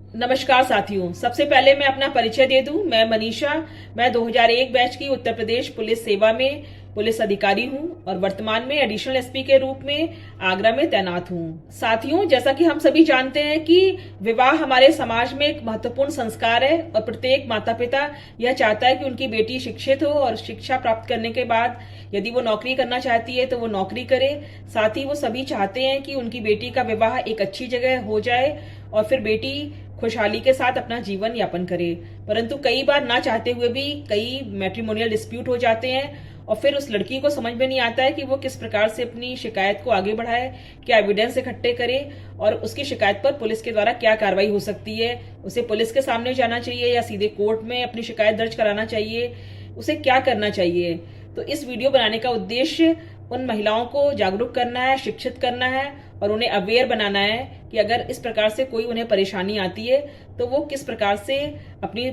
नमस्कार साथियों, सबसे पहले मैं अपना परिचय दे दूं। मैं मनीषा, मैं 2001 बैच की उत्तर प्रदेश पुलिस सेवा में पुलिस अधिकारी हूं और वर्तमान में एडिशनल एसपी के रूप में आगरा में तैनात हूं। साथियों, जैसा कि हम सभी जानते हैं कि विवाह हमारे समाज में एक महत्वपूर्ण संस्कार है और प्रत्येक माता पिता यह चाहता है कि उनकी बेटी शिक्षित हो और शिक्षा प्राप्त करने के बाद यदि वो नौकरी करना चाहती है तो वो नौकरी करे। साथ ही वो सभी चाहते हैं कि उनकी बेटी का विवाह एक अच्छी जगह हो जाए और फिर बेटी खुशहाली के साथ अपना जीवन यापन करे। परंतु कई बार ना चाहते हुए भी कई मैट्रिमोनियल डिस्प्यूट हो जाते हैं और फिर उस लड़की को समझ में नहीं आता है कि वो किस प्रकार से अपनी शिकायत को आगे बढ़ाए, क्या एविडेंस इकट्ठे करे और उसकी शिकायत पर पुलिस के द्वारा क्या कार्रवाई हो सकती है। उसे पुलिस के सामने जाना चाहिए या सीधे कोर्ट में अपनी शिकायत दर्ज कराना चाहिए, उसे क्या करना चाहिए। तो इस वीडियो बनाने का उद्देश्य उन महिलाओं को जागरूक करना है, शिक्षित करना है और उन्हें अवेयर बनाना है कि अगर इस प्रकार से कोई उन्हें परेशानी आती है तो वो किस प्रकार से अपनी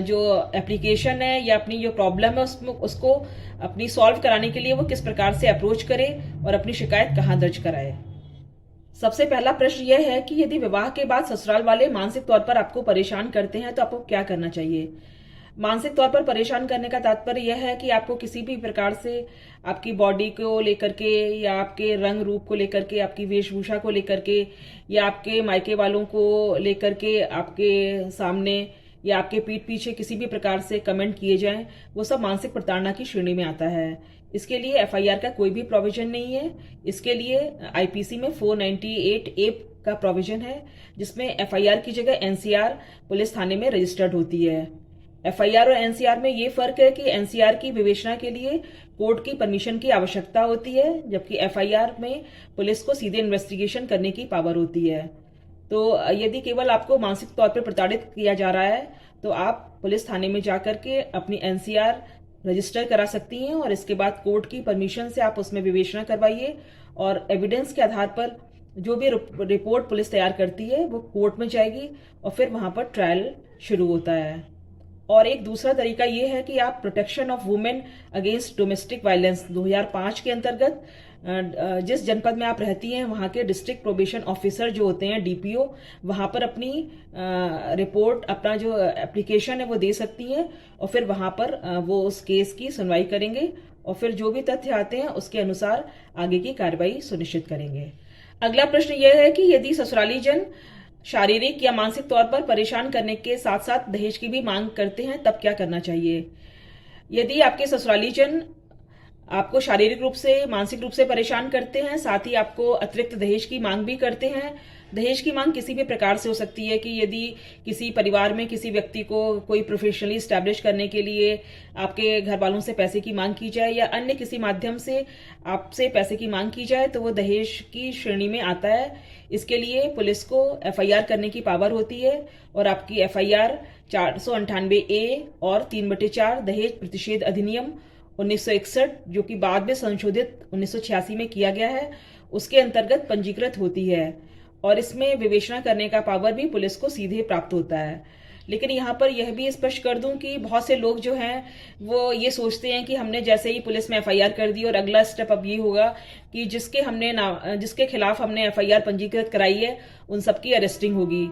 जो एप्लीकेशन है या अपनी जो प्रॉब्लम है उसको अपनी सॉल्व कराने के लिए वो किस प्रकार से अप्रोच करे और अपनी शिकायत कहाँ दर्ज कराए। सबसे पहला प्रश्न यह है कि यदि विवाह के बाद ससुराल वाले मानसिक तौर पर आपको परेशान करते हैं तो आपको क्या करना चाहिए। मानसिक तौर पर परेशान करने का तात्पर्य यह है कि आपको किसी भी प्रकार से आपकी बॉडी को लेकर के या आपके रंग रूप को लेकर के, आपकी वेशभूषा को लेकर के या आपके मायके वालों को लेकर के आपके सामने या आपके पीठ पीछे किसी भी प्रकार से कमेंट किए जाएं, वो सब मानसिक प्रताड़ना की श्रेणी में आता है। इसके लिए एफआईआर का कोई भी प्रोविजन नहीं है। इसके लिए आईपीसी में 498 ए का प्रोविजन है, जिसमें एफआईआर की जगह एनसीआर पुलिस थाने में रजिस्टर्ड होती है। एफआईआर और एनसीआर में ये फर्क है कि एनसीआर की विवेचना के लिए कोर्ट की परमिशन की आवश्यकता होती है, जबकि एफआईआर में पुलिस को सीधे इन्वेस्टिगेशन करने की पावर होती है। तो यदि केवल आपको मानसिक तौर पर प्रताड़ित किया जा रहा है तो आप पुलिस थाने में जाकर के अपनी एनसीआर रजिस्टर करा सकती हैं और इसके बाद कोर्ट की परमिशन से आप उसमें विवेचना करवाइए और एविडेंस के आधार पर जो भी रिपोर्ट पुलिस तैयार करती है वो कोर्ट में जाएगी और फिर वहां पर ट्रायल शुरू होता है। और एक दूसरा तरीका ये है कि आप protection of women against domestic violence 2005 के अंतर्गत जिस जनपद में आप रहती हैं वहां के डिस्ट्रिक्ट प्रोबेशन ऑफिसर जो होते हैं डीपीओ, वहां पर अपनी रिपोर्ट, अपना जो एप्लीकेशन है वो दे सकती हैं और फिर वहां पर वो उस केस की सुनवाई करेंगे और फिर जो भी तथ्य आते हैं उसके अनुसार आगे की कार्रवाई सुनिश्चित करेंगे। अगला प्रश्न यह है कि यदि ससुराली जन शारीरिक या मानसिक तौर पर परेशान करने के साथ साथ दहेज की भी मांग करते हैं तब क्या करना चाहिए। यदि आपके ससुराली जन आपको शारीरिक रूप से, मानसिक रूप से परेशान करते हैं, साथ ही आपको अतिरिक्त दहेज की मांग भी करते हैं। दहेज की मांग किसी भी प्रकार से हो सकती है कि यदि किसी परिवार में किसी व्यक्ति को कोई प्रोफेशनली स्टैब्लिश करने के लिए आपके घर वालों से पैसे की मांग की जाए या अन्य किसी माध्यम से आपसे पैसे की मांग की जाए तो वो दहेज की श्रेणी में आता है। इसके लिए पुलिस को एफआईआर करने की पावर होती है और आपकी एफआईआर 498 ए और 3/4 दहेज प्रतिषेध अधिनियम 1961 जो कि बाद में संशोधित 1986 में किया गया है उसके अंतर्गत पंजीकृत होती है और इसमें विवेचना करने का पावर भी पुलिस को सीधे प्राप्त होता है। लेकिन यहाँ पर यह भी स्पष्ट कर दूं कि बहुत से लोग जो हैं वो ये सोचते हैं कि हमने जैसे ही पुलिस में एफआईआर कर दी और अगला स्टेप अब ये होगा कि जिसके खिलाफ हमने एफआईआर पंजीकृत कराई है उन सबकी अरेस्टिंग होगी।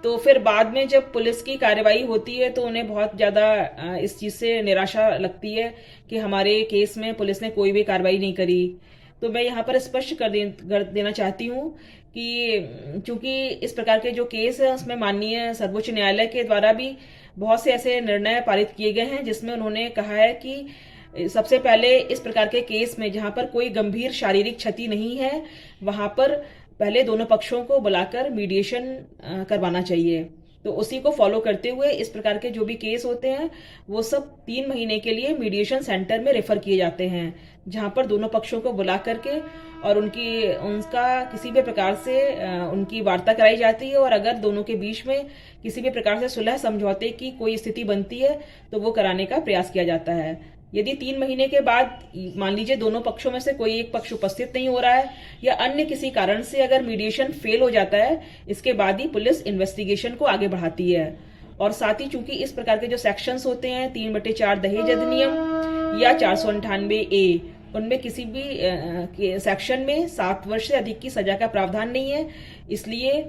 तो फिर बाद में जब पुलिस की कार्रवाई होती है तो उन्हें बहुत ज्यादा इस चीज से निराशा लगती है कि हमारे केस में पुलिस ने कोई भी कार्रवाई नहीं करी। तो मैं यहाँ पर स्पष्ट कर देना चाहती हूँ कि चूंकि इस प्रकार के जो केस है उसमें माननीय सर्वोच्च न्यायालय के द्वारा भी बहुत से ऐसे निर्णय पारित किए गए हैं जिसमें उन्होंने कहा है कि सबसे पहले इस प्रकार के केस में जहां पर कोई गंभीर शारीरिक क्षति नहीं है वहां पर पहले दोनों पक्षों को बुलाकर मीडिएशन करवाना चाहिए। तो उसी को फॉलो करते हुए इस प्रकार के जो भी केस होते हैं वो सब 3 महीने के लिए मीडिएशन सेंटर में रेफर किए जाते हैं, जहां पर दोनों पक्षों को बुला करके और उनका किसी भी प्रकार से उनकी वार्ता कराई जाती है और अगर दोनों के बीच में किसी भी प्रकार से सुलह समझौते की कोई स्थिति बनती है तो वो कराने का प्रयास किया जाता है। यदि 3 महीने के बाद मान लीजिए दोनों पक्षों में से कोई एक पक्ष उपस्थित नहीं हो रहा है या अन्य किसी कारण से अगर मीडिएशन फेल हो जाता है, इसके बाद ही पुलिस इन्वेस्टिगेशन को आगे बढ़ाती है। और साथ ही चूंकि इस प्रकार के जो सेक्शंस होते हैं 3/4 दहेज अधिनियम या 498 ए, उनमें किसी भी सेक्शन में 7 वर्ष से अधिक की सजा का प्रावधान नहीं है, इसलिए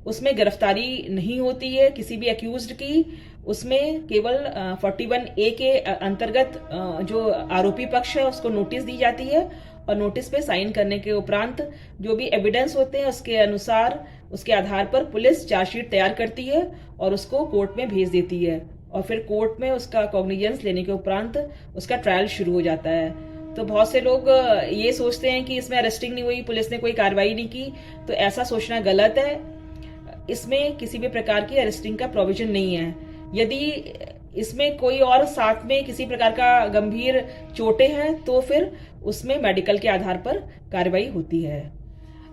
उसमें गिरफ्तारी नहीं होती है किसी भी अक्यूज्ड की। उसमें केवल 41A के अंतर्गत जो आरोपी पक्ष है उसको नोटिस दी जाती है और नोटिस पे साइन करने के उपरांत जो भी एविडेंस होते हैं उसके अनुसार उसके आधार पर पुलिस चार्जशीट तैयार करती है और उसको कोर्ट में भेज देती है और फिर कोर्ट में उसका कॉग्निजेंस लेने के उपरांत उसका ट्रायल शुरू हो जाता है। तो बहुत से लोग ये सोचते हैं कि इसमें अरेस्टिंग नहीं हुई, पुलिस ने कोई कार्रवाई नहीं की, तो ऐसा सोचना गलत है। इसमें किसी भी प्रकार की अरेस्टिंग का प्रोविजन नहीं है। यदि इसमें कोई और साथ में किसी प्रकार का गंभीर चोटें हैं तो फिर उसमें मेडिकल के आधार पर कार्रवाई होती है।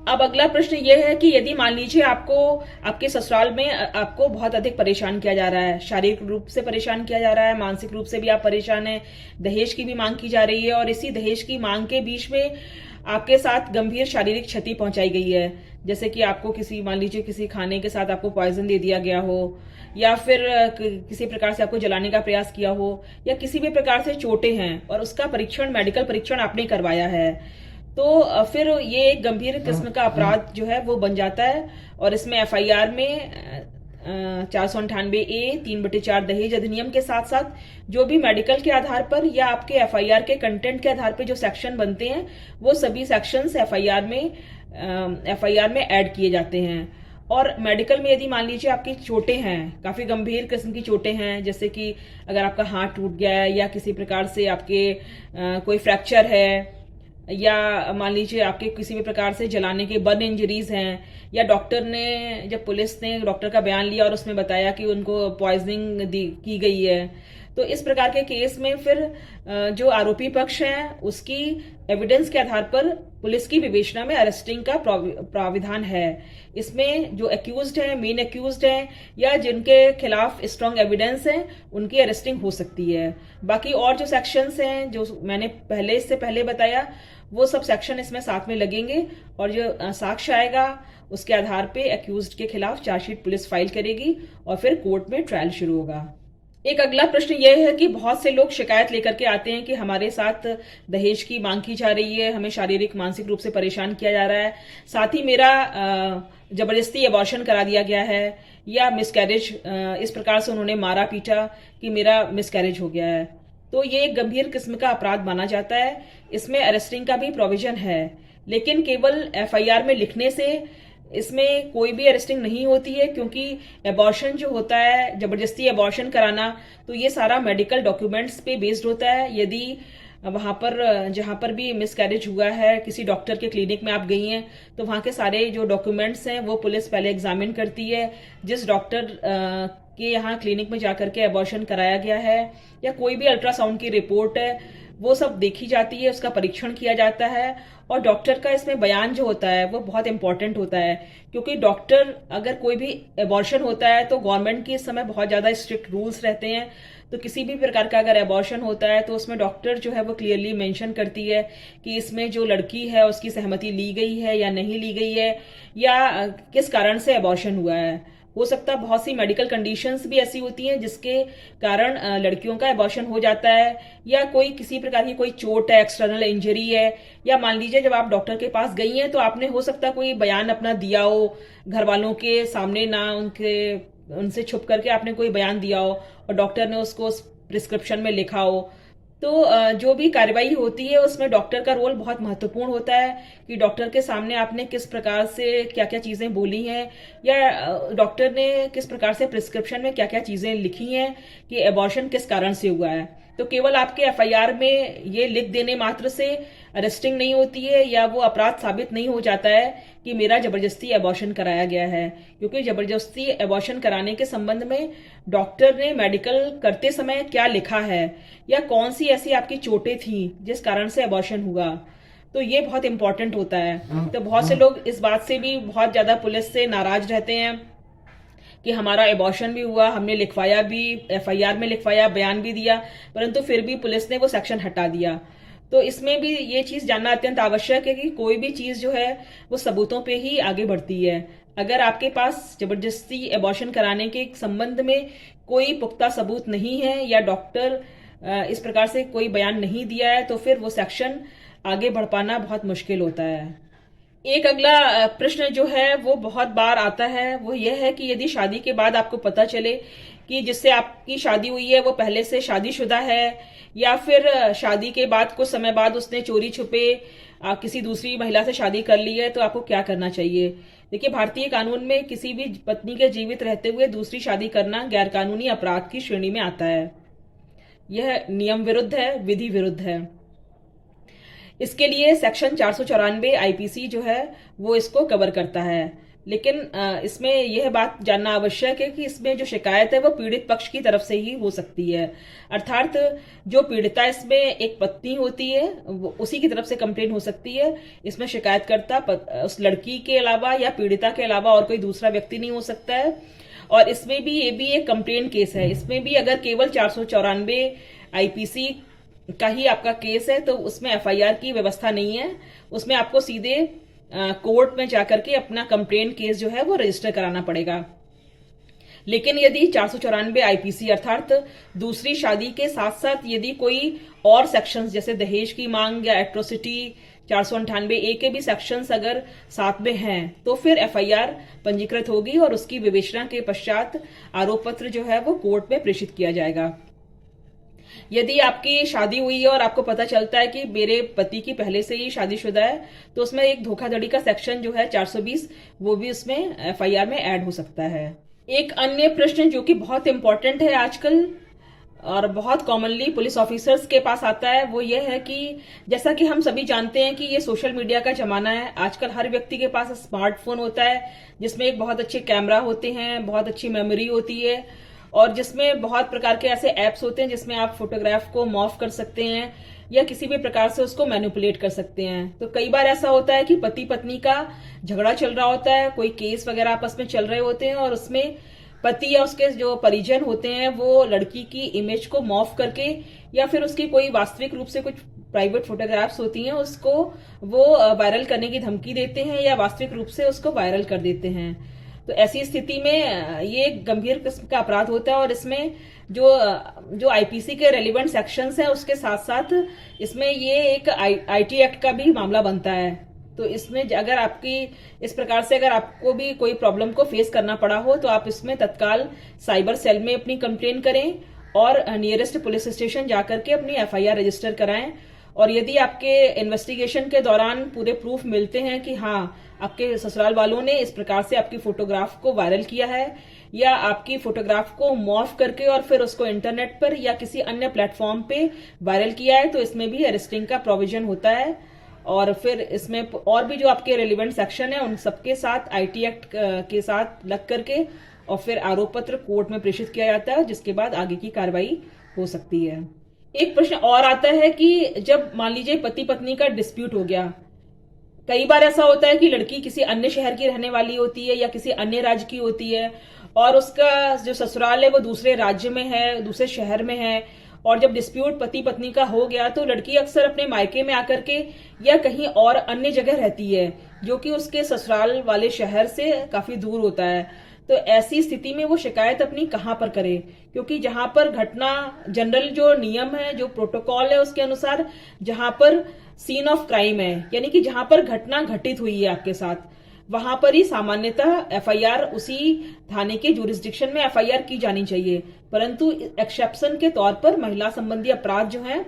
अब अगला प्रश्न यह है कि यदि मान लीजिए आपको आपके ससुराल में आपको बहुत अधिक परेशान किया जा रहा है, शारीरिक रूप से परेशान किया जा रहा है, मानसिक रूप से भी आप परेशान हैं, दहेज की भी मांग की जा रही है और इसी दहेज की मांग के बीच में आपके साथ गंभीर शारीरिक क्षति पहुंचाई गई है, जैसे कि आपको मान लीजिए किसी खाने के साथ आपको पॉइजन दे दिया गया हो या फिर किसी प्रकार से आपको जलाने का प्रयास किया हो या किसी भी प्रकार से चोटें हैं और उसका परीक्षण, मेडिकल परीक्षण आपने करवाया है, तो फिर ये एक गंभीर किस्म का अपराध जो है वो बन जाता है और इसमें एफआईआर में 498A 3/4 दहेज अधिनियम के साथ साथ जो भी मेडिकल के आधार पर या आपके एफआईआर के कंटेंट के आधार पर जो सेक्शन बनते हैं वो सभी सेक्शंस एफआईआर में ऐड किए जाते हैं। और मेडिकल में यदि मान लीजिए आपकी चोटें हैं, काफी गंभीर किस्म की चोटें हैं, जैसे कि अगर आपका हाथ टूट गया है या किसी प्रकार से आपके कोई फ्रैक्चर है या मान लीजिए आपके किसी भी प्रकार से जलाने के बर्न इंजरीज हैं या जब पुलिस ने डॉक्टर का बयान लिया और उसमें बताया कि उनको पॉइजनिंग की गई है, तो इस प्रकार के केस में फिर जो आरोपी पक्ष है उसकी एविडेंस के आधार पर पुलिस की विवेचना में अरेस्टिंग का प्राविधान है। इसमें जो एक्यूज्ड है, मेन एक्यूज्ड है या जिनके खिलाफ स्ट्रांग एविडेंस है उनकी अरेस्टिंग हो सकती है। बाकी और जो सेक्शंस हैं जो मैंने इससे पहले बताया वो सब सेक्शन इसमें साथ में लगेंगे और जो साक्ष्य आएगा उसके आधार पे एक्यूज्ड के खिलाफ चार्जशीट पुलिस फाइल करेगी और फिर कोर्ट में ट्रायल शुरू होगा। एक अगला प्रश्न यह है कि बहुत से लोग शिकायत लेकर के आते हैं कि हमारे साथ दहेज की मांग की जा रही है, हमें शारीरिक मानसिक रूप से परेशान किया जा रहा है, साथ ही मेरा जबरदस्ती अबॉर्शन करा दिया गया है या मिसकैरेज, इस प्रकार से उन्होंने मारा पीटा कि मेरा मिसकैरेज हो गया है। तो ये एक गंभीर किस्म का अपराध माना जाता है। इसमें अरेस्टिंग का भी प्रोविजन है, लेकिन केवल एफआईआर में लिखने से इसमें कोई भी अरेस्टिंग नहीं होती है, क्योंकि एबॉर्शन जो होता है, जबरदस्ती एबॉर्शन कराना, तो ये सारा मेडिकल डॉक्यूमेंट्स पे बेस्ड होता है। यदि वहां पर जहां पर भी मिसकैरेज हुआ है, किसी डॉक्टर के क्लिनिक में आप गई हैं, तो वहां के सारे जो डॉक्यूमेंट्स हैं वो पुलिस पहले एग्जामिन करती है। जिस डॉक्टर के यहाँ क्लिनिक में जाकर के एबॉर्शन कराया गया है या कोई भी अल्ट्रासाउंड की रिपोर्ट है वो सब देखी जाती है, उसका परीक्षण किया जाता है और डॉक्टर का इसमें बयान जो होता है वो बहुत इंपॉर्टेंट होता है, क्योंकि डॉक्टर अगर कोई भी एबॉर्शन होता है तो गवर्नमेंट की इस समय बहुत ज्यादा स्ट्रिक्ट रूल्स रहते हैं। तो किसी भी प्रकार का अगर एबॉर्शन होता है तो उसमें डॉक्टर जो है वो क्लियरली मेंशन करती है कि इसमें जो लड़की है उसकी सहमति ली गई है या नहीं ली गई है या किस कारण से एबॉर्शन हुआ है। हो सकता है बहुत सी मेडिकल कंडीशंस भी ऐसी होती हैं जिसके कारण लड़कियों का एबॉर्शन हो जाता है, या कोई किसी प्रकार की कोई चोट है, एक्सटर्नल इंजरी है, या मान लीजिए जब आप डॉक्टर के पास गई हैं तो आपने हो सकता है कोई बयान अपना दिया हो घर वालों के सामने, ना उनसे छुप करके आपने कोई बयान दिया हो और डॉक्टर ने उसको प्रिस्क्रिप्शन में लिखा हो। तो जो भी कार्रवाई होती है उसमें डॉक्टर का रोल बहुत महत्वपूर्ण होता है कि डॉक्टर के सामने आपने किस प्रकार से क्या क्या चीजें बोली हैं या डॉक्टर ने किस प्रकार से प्रिस्क्रिप्शन में क्या क्या चीजें लिखी हैं कि एबॉर्शन किस कारण से हुआ है। तो केवल आपके एफआईआर में ये लिख देने मात्र से अरेस्टिंग नहीं होती है या वो अपराध साबित नहीं हो जाता है कि मेरा जबरदस्ती एबॉर्शन कराया गया है, क्योंकि जबरदस्ती एबॉर्शन कराने के संबंध में डॉक्टर ने मेडिकल करते समय क्या लिखा है या कौन सी ऐसी आपकी चोटें थी जिस कारण से एबॉर्शन हुआ, तो ये बहुत इंपॉर्टेंट होता है। तो बहुत से लोग इस बात से भी बहुत ज्यादा पुलिस से नाराज रहते हैं कि हमारा एबॉर्शन भी हुआ, हमने लिखवाया भी, एफआईआर में लिखवाया, बयान भी दिया, परंतु फिर भी पुलिस ने वो सेक्शन हटा दिया। तो इसमें भी ये चीज जानना अत्यंत आवश्यक है कि कोई भी चीज जो है वो सबूतों पे ही आगे बढ़ती है। अगर आपके पास जबरदस्ती एबॉर्शन कराने के संबंध में कोई पुख्ता सबूत नहीं है या डॉक्टर इस प्रकार से कोई बयान नहीं दिया है तो फिर वो सेक्शन आगे बढ़ पाना बहुत मुश्किल होता है। एक अगला प्रश्न जो है वो बहुत बार आता है, वो यह है कि यदि शादी के बाद आपको पता चले कि जिससे आपकी शादी हुई है वो पहले से शादीशुदा है, या फिर शादी के बाद कुछ समय बाद उसने चोरी छुपे किसी दूसरी महिला से शादी कर ली है, तो आपको क्या करना चाहिए। देखिए, भारतीय कानून में किसी भी पत्नी के जीवित रहते हुए दूसरी शादी करना गैरकानूनी अपराध की श्रेणी में आता है। यह नियम विरुद्ध है, विधि विरुद्ध है। इसके लिए सेक्शन 494 आईपीसी जो है वो इसको कवर करता है। लेकिन इसमें यह बात जानना आवश्यक है कि इसमें जो शिकायत है वो पीड़ित पक्ष की तरफ से ही हो सकती है। अर्थात जो पीड़िता इसमें एक पत्नी होती है वो उसी की तरफ से कंप्लेन हो सकती है। इसमें शिकायतकर्ता उस लड़की के अलावा या पीड़िता के अलावा और कोई दूसरा व्यक्ति नहीं हो सकता है। और इसमें भी ये भी एक कंप्लेन केस है। इसमें भी अगर केवल 494 आईपीसी का ही आपका केस है तो उसमें एफआईआर की व्यवस्था नहीं है। उसमें आपको सीधे कोर्ट में जाकर के अपना कंप्लेन केस जो है वो रजिस्टर कराना पड़ेगा। लेकिन यदि 494 आईपीसी अर्थात दूसरी शादी के साथ साथ यदि कोई और सेक्शंस जैसे दहेज की मांग या एट्रोसिटी 498A के भी सेक्शंस अगर साथ में हैं तो फिर एफआईआर पंजीकृत होगी और उसकी विवेचना के पश्चात आरोप पत्र जो है वो कोर्ट में प्रेषित किया जाएगा। यदि आपकी शादी हुई है और आपको पता चलता है कि मेरे पति की पहले से ही शादीशुदा है तो उसमें एक धोखाधड़ी का सेक्शन जो है 420 वो भी उसमें एफआईआर में ऐड हो सकता है। एक अन्य प्रश्न जो कि बहुत इंपॉर्टेंट है आजकल और बहुत कॉमनली पुलिस ऑफिसर्स के पास आता है वो ये है कि जैसा कि हम सभी जानते हैं कि ये सोशल मीडिया का जमाना है। आजकल हर व्यक्ति के पास स्मार्टफोन होता है जिसमें एक बहुत अच्छे कैमरा होते हैं, बहुत अच्छी मेमोरी होती है और जिसमें बहुत प्रकार के ऐसे एप्स होते हैं जिसमें आप फोटोग्राफ को मॉर्फ कर सकते हैं या किसी भी प्रकार से उसको मैनिपुलेट कर सकते हैं। तो कई बार ऐसा होता है कि पति पत्नी का झगड़ा चल रहा होता है, कोई केस वगैरह आपस में चल रहे होते हैं और उसमें पति या उसके जो परिजन होते हैं वो लड़की की इमेज को मॉर्फ करके या फिर उसकी कोई वास्तविक रूप से कुछ प्राइवेट फोटोग्राफ्स होती हैं उसको वो वायरल करने की धमकी देते हैं या वास्तविक रूप से उसको वायरल कर देते हैं। तो ऐसी स्थिति में ये एक गंभीर किस्म का अपराध होता है और इसमें जो आईपीसी के रेलिवेंट सेक्शंस हैं उसके साथ साथ इसमें ये एक आईटी एक्ट का भी मामला बनता है। तो इसमें अगर आपकी इस प्रकार से अगर आपको भी कोई प्रॉब्लम को फेस करना पड़ा हो तो आप इसमें तत्काल साइबर सेल में अपनी कंप्लेन करें और नियरेस्ट पुलिस स्टेशन जाकर के अपनी एफआईआर रजिस्टर कराएं। और यदि आपके इन्वेस्टिगेशन के दौरान पूरे प्रूफ मिलते हैं कि हाँ आपके ससुराल वालों ने इस प्रकार से आपकी फोटोग्राफ को वायरल किया है या आपकी फोटोग्राफ को मॉर्फ करके और फिर उसको इंटरनेट पर या किसी अन्य प्लेटफॉर्म पे वायरल किया है तो इसमें भी अरेस्टिंग का प्रोविजन होता है। और फिर इसमें और भी जो आपके रेलिवेंट सेक्शन है उन सबके साथ आईटी एक्ट के साथ लग करके और फिर आरोप पत्र कोर्ट में प्रेषित किया जाता है जिसके बाद आगे की कार्रवाई हो सकती है। एक प्रश्न और आता है कि जब मान लीजिए पति पत्नी का डिस्प्यूट हो गया, कई बार ऐसा होता है कि लड़की किसी अन्य शहर की रहने वाली होती है या किसी अन्य राज्य की होती है और उसका जो ससुराल है वो दूसरे राज्य में है, दूसरे शहर में है और जब डिस्प्यूट पति पत्नी का हो गया तो लड़की अक्सर अपने मायके में आकर के या कहीं और अन्य जगह रहती है जो कि उसके ससुराल वाले शहर से काफी दूर होता है। तो ऐसी स्थिति में वो शिकायत अपनी कहाँ पर करे, क्योंकि जहां पर घटना जनरल जो नियम है जो प्रोटोकॉल है उसके अनुसार जहां पर सीन ऑफ क्राइम है यानी कि जहां पर घटना घटित हुई है आपके साथ वहां पर ही सामान्यतः एफआईआर उसी थाने के जुरिस्डिक्शन में एफआईआर की जानी चाहिए। परंतु एक्सेप्शन के तौर पर महिला संबंधी अपराध जो है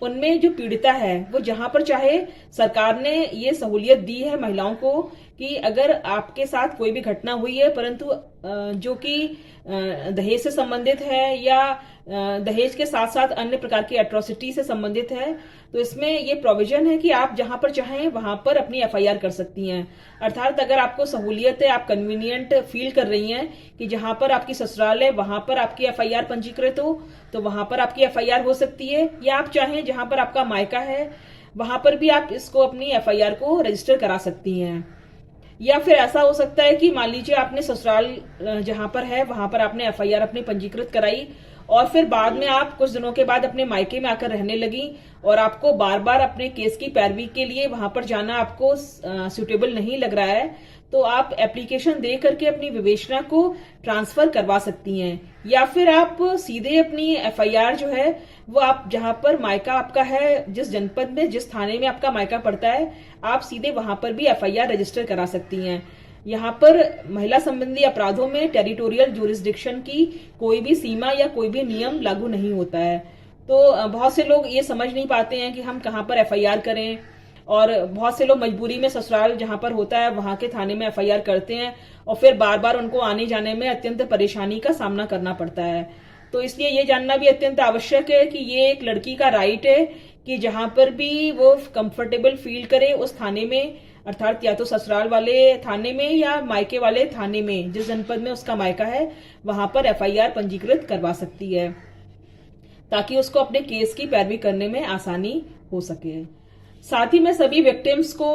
उनमें जो पीड़िता है वो जहां पर चाहे सरकार ने ये सहूलियत दी है महिलाओं को कि अगर आपके साथ कोई भी घटना हुई है परंतु जो कि दहेज से संबंधित है या दहेज के साथ साथ अन्य प्रकार की एट्रोसिटी से संबंधित है तो इसमें ये प्रोविजन है कि आप जहां पर चाहें वहां पर अपनी एफआईआर कर सकती हैं। अर्थात अगर आपको सहूलियत है, आप कन्वीनियंट फील कर रही हैं कि जहां पर आपकी ससुराल है वहां पर आपकी एफआईआर पंजीकृत हो तो वहां पर आपकी एफआईआर हो सकती है, या आप चाहें जहां पर आपका मायका है वहां पर भी आप इसको अपनी एफआईआर को रजिस्टर करा सकती हैं। या फिर ऐसा हो सकता है कि मान लीजिए आपने ससुराल जहां पर है वहां पर आपने एफआईआर अपनी पंजीकृत कराई और फिर बाद में आप कुछ दिनों के बाद अपने मायके में आकर रहने लगी और आपको बार बार अपने केस की पैरवी के लिए वहां पर जाना आपको सुटेबल नहीं लग रहा है तो आप एप्लीकेशन दे करके अपनी विवेचना को ट्रांसफर करवा सकती हैं। या फिर आप सीधे अपनी एफआईआर जो है वो आप जहां पर मायका आपका है, जिस जनपद में, जिस थाने में आपका मायका पड़ता है, आप सीधे वहां पर भी एफआईआर रजिस्टर करा सकती हैं। यहाँ पर महिला संबंधी अपराधों में टेरिटोरियल जुरिस्डिक्शन की कोई भी सीमा या कोई भी नियम लागू नहीं होता है। तो बहुत से लोग ये समझ नहीं पाते हैं कि हम कहाँ पर एफआईआर करें, और बहुत से लोग मजबूरी में ससुराल जहां पर होता है वहां के थाने में एफआईआर करते हैं, और फिर बार बार उनको आने जाने में अत्यंत परेशानी का सामना करना पड़ता है। तो इसलिए ये जानना भी अत्यंत आवश्यक है कि ये एक लड़की का राइट है कि जहां पर भी वो कंफर्टेबल फील करे उस थाने में, अर्थात या तो ससुराल वाले थाने में या मायके वाले थाने में, जिस जनपद में उसका मायका है वहां पर एफआईआर पंजीकृत करवा सकती है, ताकि उसको अपने केस की पैरवी करने में आसानी हो सके। साथ ही मैं सभी विक्टिम्स को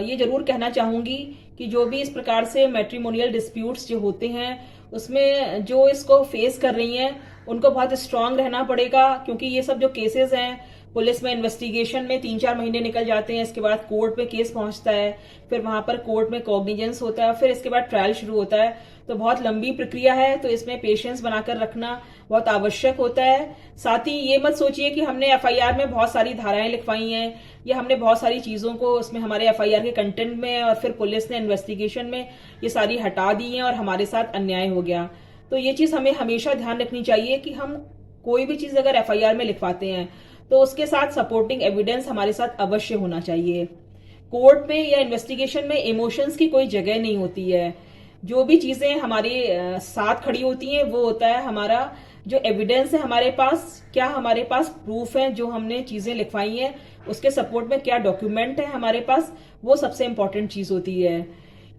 ये जरूर कहना चाहूंगी कि जो भी इस प्रकार से मैट्रिमोनियल डिस्प्यूट्स जो होते हैं उसमें जो इसको फेस कर रही हैं उनको बहुत स्ट्रांग रहना पड़ेगा, क्योंकि ये सब जो केसेस हैं पुलिस में इन्वेस्टिगेशन में 3-4 महीने निकल जाते हैं, इसके बाद कोर्ट में केस पहुंचता है, फिर वहां पर कोर्ट में कॉग्निजेंस होता है, फिर इसके बाद ट्रायल शुरू होता है। तो बहुत लंबी प्रक्रिया है, तो इसमें पेशेंस बनाकर रखना बहुत आवश्यक होता है। साथ ही ये मत सोचिए कि हमने एफआईआर में बहुत सारी धाराएं लिखवाई हैं या हमने बहुत सारी चीजों को उसमें हमारे एफआईआर के कंटेंट में और फिर पुलिस ने इन्वेस्टिगेशन में ये सारी हटा दी हैं और हमारे साथ अन्याय हो गया। तो ये चीज हमें हमेशा ध्यान रखनी चाहिए कि हम कोई भी चीज अगर एफआईआर में लिखवाते हैं तो उसके साथ सपोर्टिंग एविडेंस हमारे साथ अवश्य होना चाहिए। कोर्ट में या इन्वेस्टिगेशन में इमोशंस की कोई जगह नहीं होती है। जो भी चीजें हमारे साथ खड़ी होती हैं वो होता है हमारा जो एविडेंस है हमारे पास, क्या हमारे पास प्रूफ है, जो हमने चीजें लिखवाई हैं उसके सपोर्ट में क्या डॉक्यूमेंट है हमारे पास, वो सबसे इंपॉर्टेंट चीज होती है।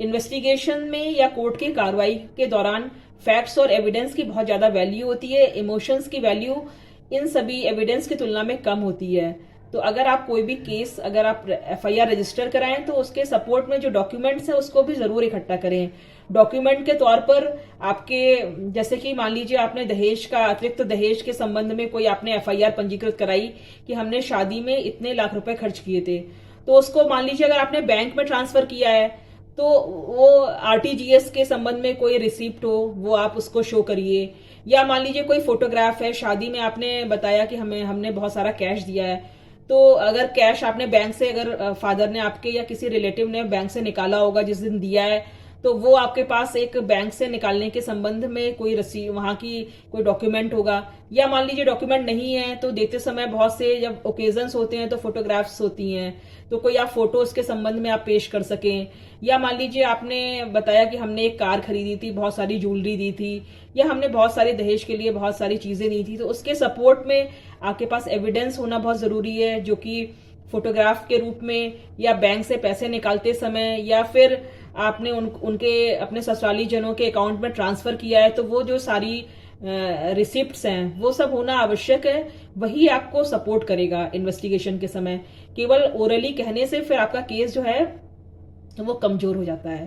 इन्वेस्टिगेशन में या कोर्ट की कार्रवाई के दौरान फैक्ट्स और एविडेंस की बहुत ज्यादा वैल्यू होती है, इमोशंस की वैल्यू इन सभी एविडेंस की तुलना में कम होती है। तो अगर आप कोई भी केस अगर आप एफआईआर रजिस्टर कराएं तो उसके सपोर्ट में जो डॉक्यूमेंट्स है उसको भी जरूर इकट्ठा करें। डॉक्यूमेंट के तौर पर आपके, जैसे कि मान लीजिए आपने दहेज का, अतिरिक्त दहेज के संबंध में कोई आपने एफआईआर पंजीकृत कराई कि हमने शादी में इतने लाख रुपए खर्च किए थे, तो उसको मान लीजिए अगर आपने बैंक में ट्रांसफर किया है तो वो आरटीजीएस के संबंध में कोई रिसिप्ट हो वो आप उसको शो करिए। या मान लीजिए कोई फोटोग्राफ है, शादी में आपने बताया कि हमने बहुत सारा कैश दिया है, तो अगर कैश आपने बैंक से, अगर फादर ने आपके या किसी रिलेटिव ने बैंक से निकाला होगा जिस दिन दिया है, तो वो आपके पास एक बैंक से निकालने के संबंध में कोई रसीद, वहां की कोई डॉक्यूमेंट होगा। या मान लीजिए डॉक्यूमेंट नहीं है तो देते समय बहुत से जब ओकेजन्स होते हैं तो फोटोग्राफ्स होती हैं, तो कोई आप फोटोज के संबंध में आप पेश कर सकें। या मान लीजिए आपने बताया कि हमने एक कार खरीदी थी, बहुत सारी ज्वेलरी दी थी, या हमने बहुत सारे दहेज के लिए बहुत सारी चीजें दी थी, तो उसके सपोर्ट में आपके पास एविडेंस होना बहुत जरूरी है, जो कि फोटोग्राफ के रूप में, या बैंक से पैसे निकालते समय, या फिर आपने उनके अपने ससुराली जनों के अकाउंट में ट्रांसफर किया है, तो वो जो सारी रिसिप्ट्स हैं वो सब होना आवश्यक है। वही आपको सपोर्ट करेगा इन्वेस्टिगेशन के समय। केवल ओरली कहने से फिर आपका केस जो है वो कमजोर हो जाता है।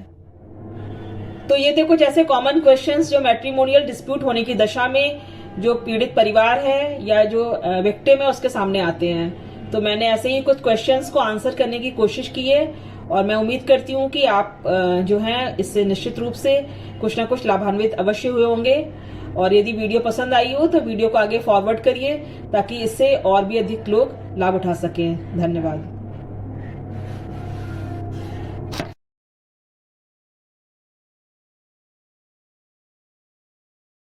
तो ये थे कुछ ऐसे कॉमन क्वेश्चंस जो मैट्रिमोनियल डिस्प्यूट होने की दशा में जो पीड़ित परिवार है या जो विक्टिम है उसके सामने आते हैं। तो मैंने ऐसे ही कुछ क्वेश्चंस को आंसर करने की कोशिश की है, और मैं उम्मीद करती हूँ कि आप जो हैं इससे निश्चित रूप से कुछ ना कुछ लाभान्वित अवश्य हुए होंगे। और यदि वीडियो पसंद आई हो तो वीडियो को आगे फॉरवर्ड करिए ताकि इससे और भी अधिक लोग लाभ उठा सकें। धन्यवाद।